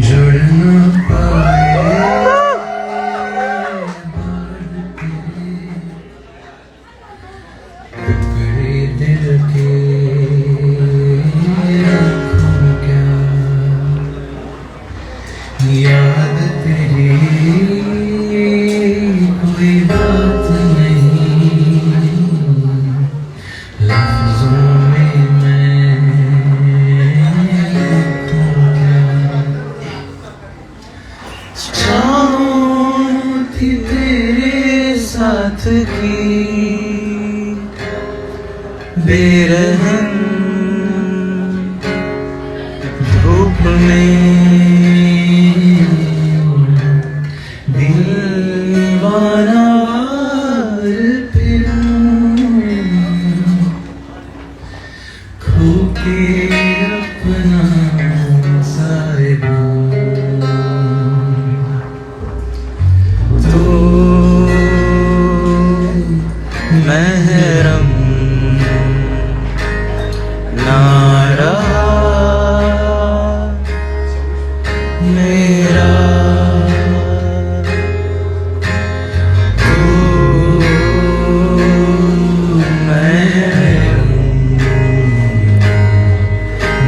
जुड़ ना पाए टुकड़े दिल के रखूं क्या, याद तेरी कोई बात नहीं, लफ्जों में मैं लिखूं क्या। चाहों थी तेरे साथ की बेरहम धूप में, दीवाना फिरूं खो के अपना साहिब। तो महरम ना रहा मेरा, तो महरम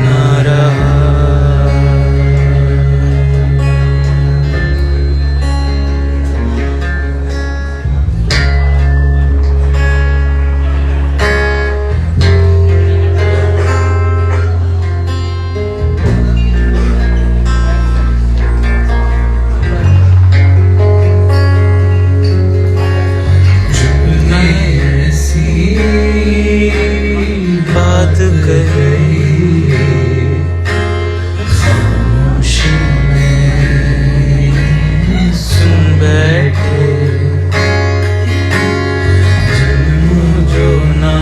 ना रहा। बात कही खामोशी में सुन बैठे, जन्म जो ना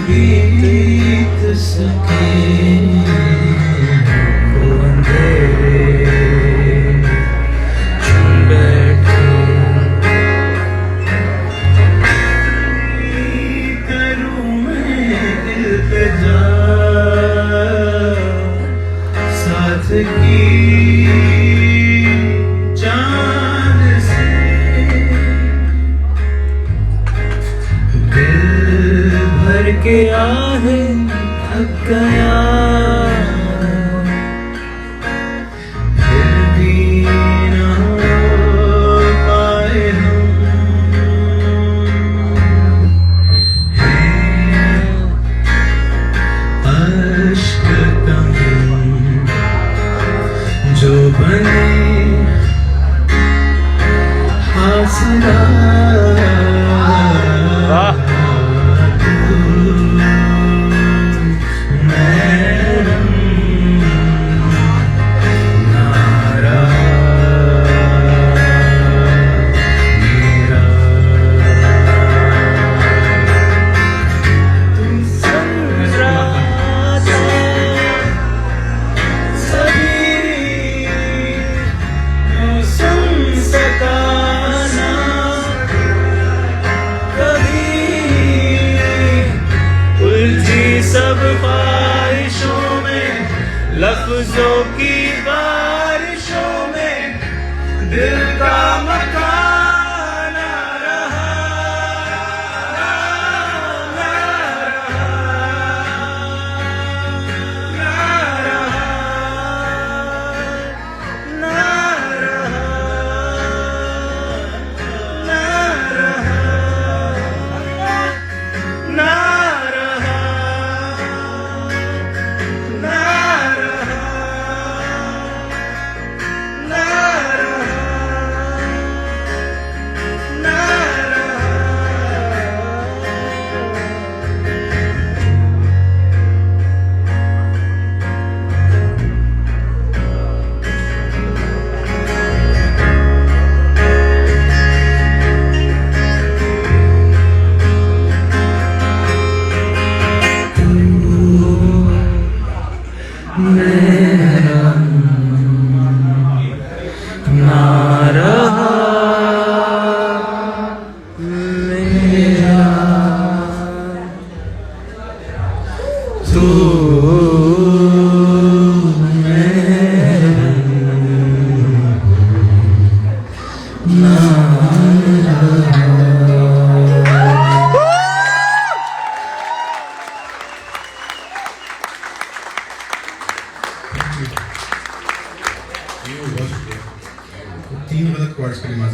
बीत सके वो अंधेरे चुन बैठे। साथ की चांद से दिल भर के आहे थक गया, फिर भी ना हो पाए हम, अश्क कम जो बने हासिला। महरम ना रहा मेरा, तुम संग रात सभी सुन सका ना कभी, उलझी सब ख्वाहिशों में लफ्जों की बारिशों में दिल का मकान ना रहा, ना रहा, ना रहा, ना रहा, ना रहा, ना रहा, ना रहा, ना रहा। 3 गलत कॉर्ड्स पे नमाज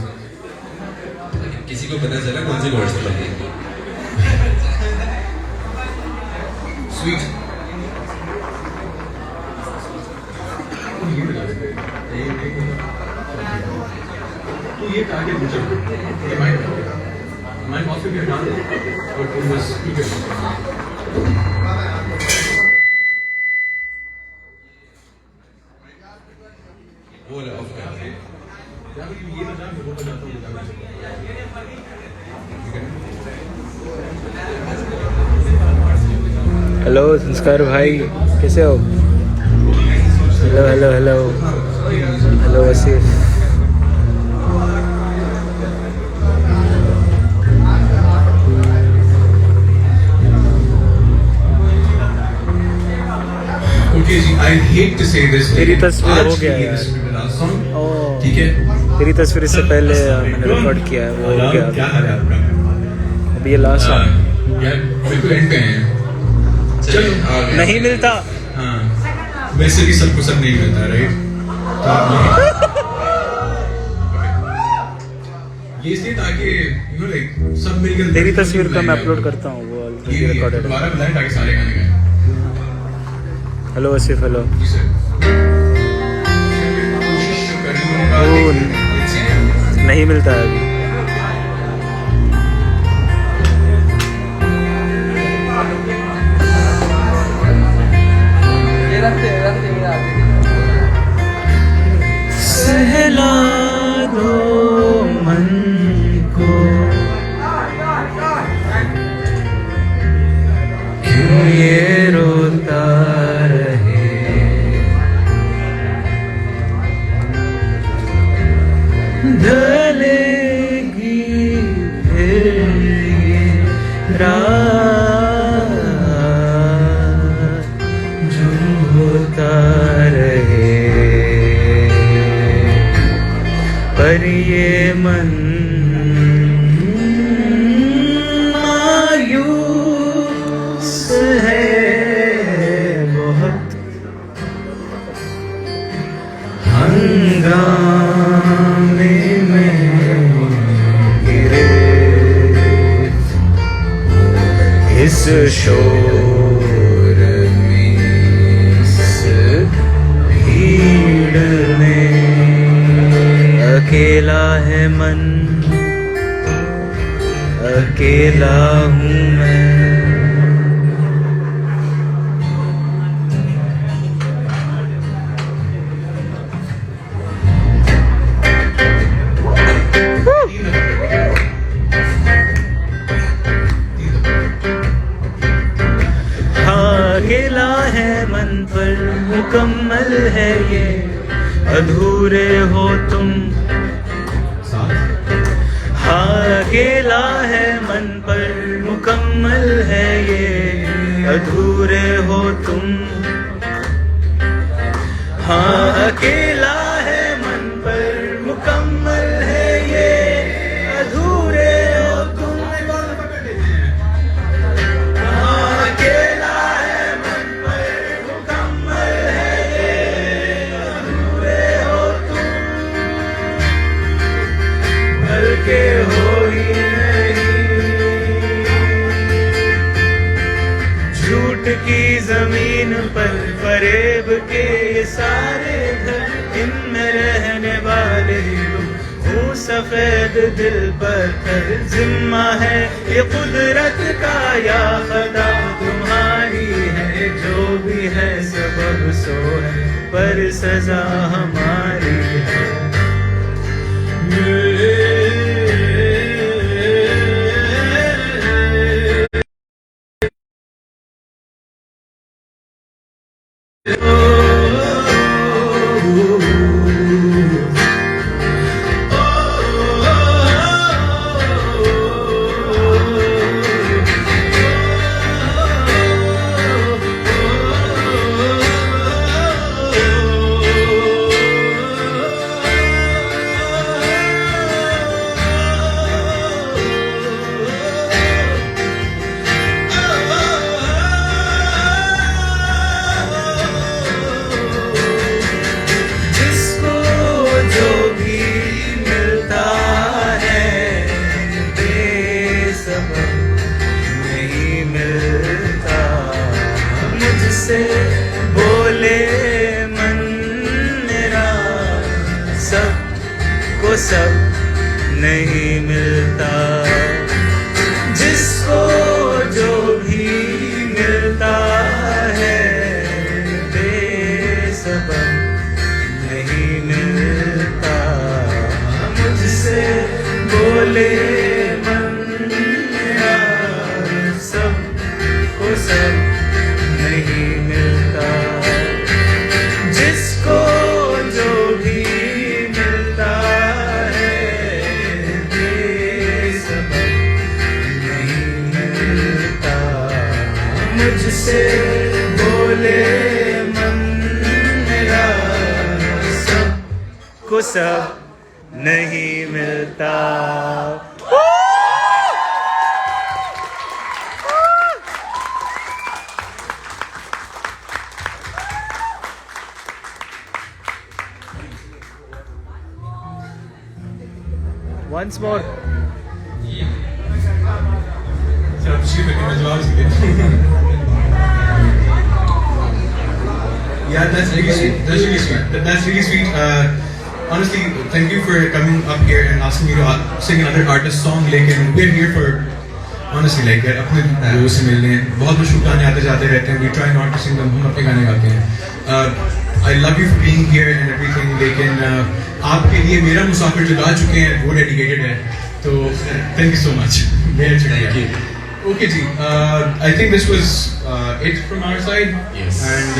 किसी को पता चला कौन से कॉर्ड्स पे लगे? स्वीट तो ये टारगेट मुझे ये माइंड ऑफ भी डाल और तुम बस ठीक है वो ऑफ कर दे। ये बजा मैं वो बजाता हूँ हेलो संस्कार भाई, कैसे हो? Hello hello hello hello Wasif. Okay जी, I hate to say this. तेरी तस्वीर हो गया यार। ठीक है। तेरी तस्वीर इससे पहले मैंने रिकॉर्ड किया है, वो हो गया। क्या हाल है आपका? अभी ये लास्ट यार बिल्कुल एंड पे हैं। चलो नहीं मिलता। हाँ, वैसे भी सबको सब नहीं मिलता, राइट? तो आप ये इसलिए ताकि लाइक सब मिलकर तेरी तस्वीर का मैं अपलोड करता हूँ, वो ये रिकॉर्डेड है। दोबारा बुलाएं ताकि सारे गाने गाएं। Hello Wasif, hello. जी सर। कोशिश करूंगा वो नहीं मिलता है अभी। सहला दो मन को, क्यों ये रोता रहे। ढलेगी फिर ये रात, जो होता रहे। पर ये मन मायूस है बहुत, हंगामे में गिरे इस शोर में, इस भीड़ में। अकेला है मन, अकेला हूँ मैं। हाँ, अकेला है मन पर मुकम्मल है ये, अधूरे हो तुम। हाँ, अकेला है मन पर मुकम्मल है ये, अधूरे हो तुम। हाँ, अकेला है मन पर मुकम्मल है ये, अधूरे हो तुम। हाँ, अकेला है मन पर मुकम्मल है ये, अधूरे हो तुम। बल्कि हो ही नहीं। झूठ की जमीन पर फरेब के ये सारे घर, इनमें रहने वाले तुम हो सफेद दिल पत्थर। जिम्मा है ये कुदरत का या खुदा तुम्हारी है, जो भी है सबब सो है, पर सजा हमारी है। को सब नहीं मिलता, जिसको जो भी मिलता है बेसबब नहीं मिलता। मुझसे बोले मन यार सब को सब नहीं मिलता, जिसको जो भी मिलता है बेसबब नहीं मिलता। मुझसे बोले मन मेरा सब को सब नहीं मिलता। Once more. सर आप पिछली बैठे में जवाब सीखे। Yeah, that's really sweet. That's really sweet. That's really sweet. Honestly, thank you for coming up here and asking me to sing another artist's song. लेकिन we're here for honestly like अपने लोगों से मिलने, बहुत मुश्किल गाने आते जाते रहते हैं. We try not to sing them. हम अपने गाने गाते हैं. I love you for being here and everything. लेकिन आपके लिए मेरा मुसाफिर जो गा चुके हैं वो डेडिकेटेड है. तो thank you so much. Thank you. Okay जी. I think this was it from our side. Yes. And